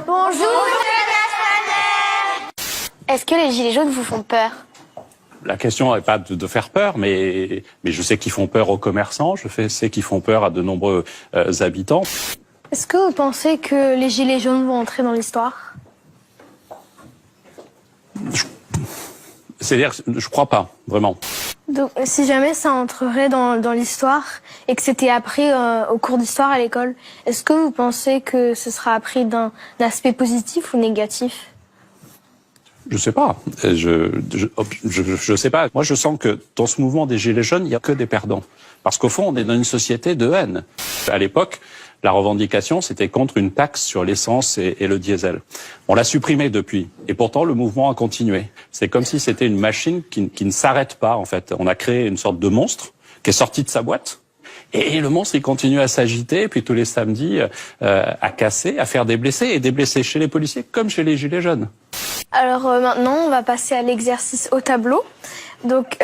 Bonjour. Est-ce que les gilets jaunes vous font peur? La question n'est pas de faire peur, mais je sais qu'ils font peur aux commerçants, sais qu'ils font peur à de nombreux habitants. Est-ce que vous pensez que les gilets jaunes vont entrer dans l'histoire? C'est-à-dire, je crois pas, vraiment. Donc, si jamais ça entrerait dans l'histoire et que c'était appris au cours d'histoire à l'école, est-ce que vous pensez que ce sera appris d'un aspect positif ou négatif? Je sais pas. Je sais pas. Moi, je sens que dans ce mouvement des Gilets jaunes, il n'y a que des perdants. Parce qu'au fond, on est dans une société de haine. À l'époque, la revendication, c'était contre une taxe sur l'essence et le diesel. On l'a supprimée depuis. Et pourtant, le mouvement a continué. C'est comme si c'était une machine qui ne s'arrête pas, en fait. On a créé une sorte de monstre qui est sorti de sa boîte. Et le monstre, il continue à s'agiter, et puis tous les samedis, à casser, à faire des blessés, et des blessés chez les policiers comme chez les Gilets jaunes. Alors maintenant, on va passer à l'exercice au tableau. Donc,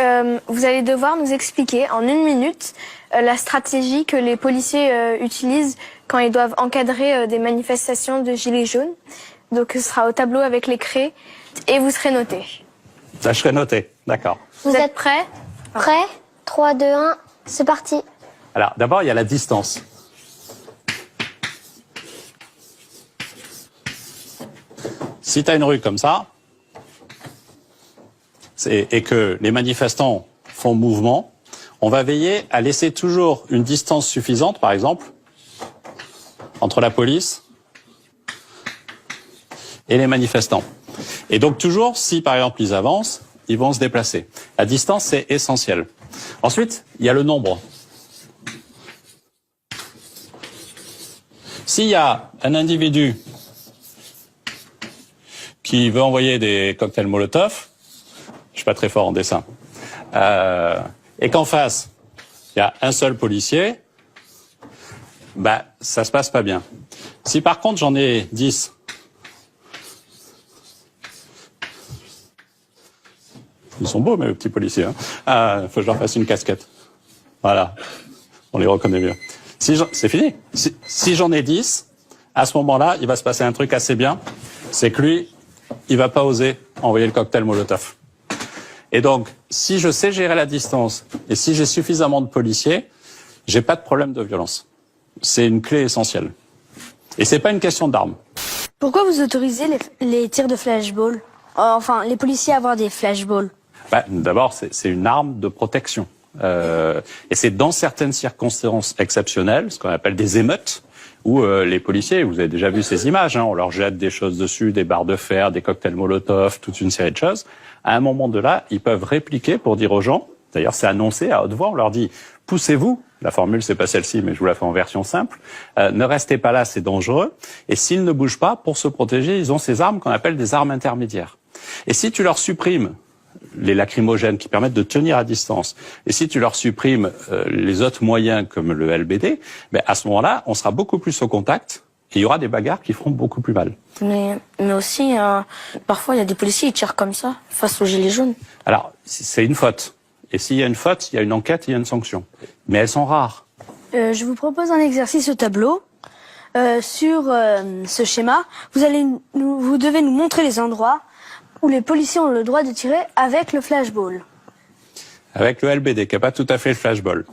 vous allez devoir nous expliquer en 1 minute la stratégie que les policiers utilisent quand ils doivent encadrer des manifestations de Gilets jaunes. Donc, ce sera au tableau avec les craies, et vous serez noté. Ça, je serai noté, d'accord. Vous êtes prêts? Prêt? 3, 2, 1, c'est parti. Alors, d'abord, il y a la distance. Si tu as une rue comme ça, et que les manifestants font mouvement, on va veiller à laisser toujours une distance suffisante, par exemple, entre la police et les manifestants. Et donc toujours, si par exemple ils avancent, ils vont se déplacer. La distance, c'est essentiel. Ensuite, il y a le nombre. S'il y a un individu qui veut envoyer des cocktails Molotov, je suis pas très fort en dessin, et qu'en face, il y a un seul policier, bah, ça se passe pas bien. Si par contre j'en ai 10, ils sont beaux mes petits policiers, hein. Faut que je leur fasse une casquette. Voilà, on les reconnaît mieux. C'est fini. Si j'en ai 10, à ce moment-là, il va se passer un truc assez bien, c'est que lui, il va pas oser envoyer le cocktail Molotov. Et donc, si je sais gérer la distance et si j'ai suffisamment de policiers, j'ai pas de problème de violence. C'est une clé essentielle. Et c'est pas une question d'armes. Pourquoi vous autorisez les tirs de flashball? Enfin, les policiers à avoir des flashballs? Bah, d'abord, c'est une arme de protection. Et c'est dans certaines circonstances exceptionnelles, ce qu'on appelle des émeutes, où les policiers, vous avez déjà vu ces images, hein, on leur jette des choses dessus, des barres de fer, des cocktails Molotov, toute une série de choses. À un moment de là, ils peuvent répliquer pour dire aux gens, d'ailleurs c'est annoncé à haute voix, on leur dit « poussez-vous », la formule c'est pas celle-ci, mais je vous la fais en version simple, ne restez pas là, c'est dangereux, et s'ils ne bougent pas, pour se protéger, ils ont ces armes qu'on appelle des armes intermédiaires. Et si tu leur supprimes les lacrymogènes qui permettent de tenir à distance, et si tu leur supprimes les autres moyens comme le LBD, ben à ce moment-là, on sera beaucoup plus au contact et il y aura des bagarres qui feront beaucoup plus mal. Mais aussi, parfois, il y a des policiers qui tirent comme ça, face aux gilets jaunes. Alors, c'est une faute. Et s'il y a une faute, il y a une enquête, il y a une sanction. Mais elles sont rares. Je vous propose un exercice au tableau. Sur ce schéma, vous devez nous montrer les endroits où les policiers ont le droit de tirer avec le flashball. Avec le LBD, qui n'a pas tout à fait le flashball.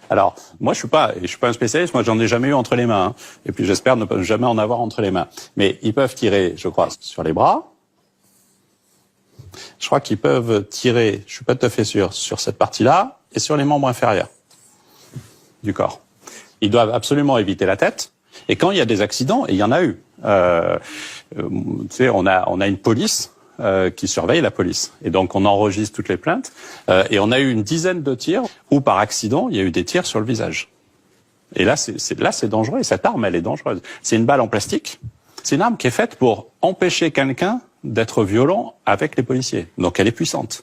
Alors, moi, je suis pas un spécialiste, moi, j'en ai jamais eu entre les mains. Hein. Et puis, j'espère ne jamais en avoir entre les mains. Mais ils peuvent tirer, je crois, sur les bras. Je crois qu'ils peuvent tirer, je suis pas tout à fait sûr, sur cette partie-là et sur les membres inférieurs du corps. Ils doivent absolument éviter la tête. Et quand il y a des accidents, et il y en a eu, tu sais, on a une police qui surveille la police. Et donc, on enregistre toutes les plaintes. Et on a eu une dizaine de tirs où, par accident, il y a eu des tirs sur le visage. Et là, c'est dangereux. Et cette arme, elle est dangereuse. C'est une balle en plastique. C'est une arme qui est faite pour empêcher quelqu'un d'être violent avec les policiers. Donc, elle est puissante.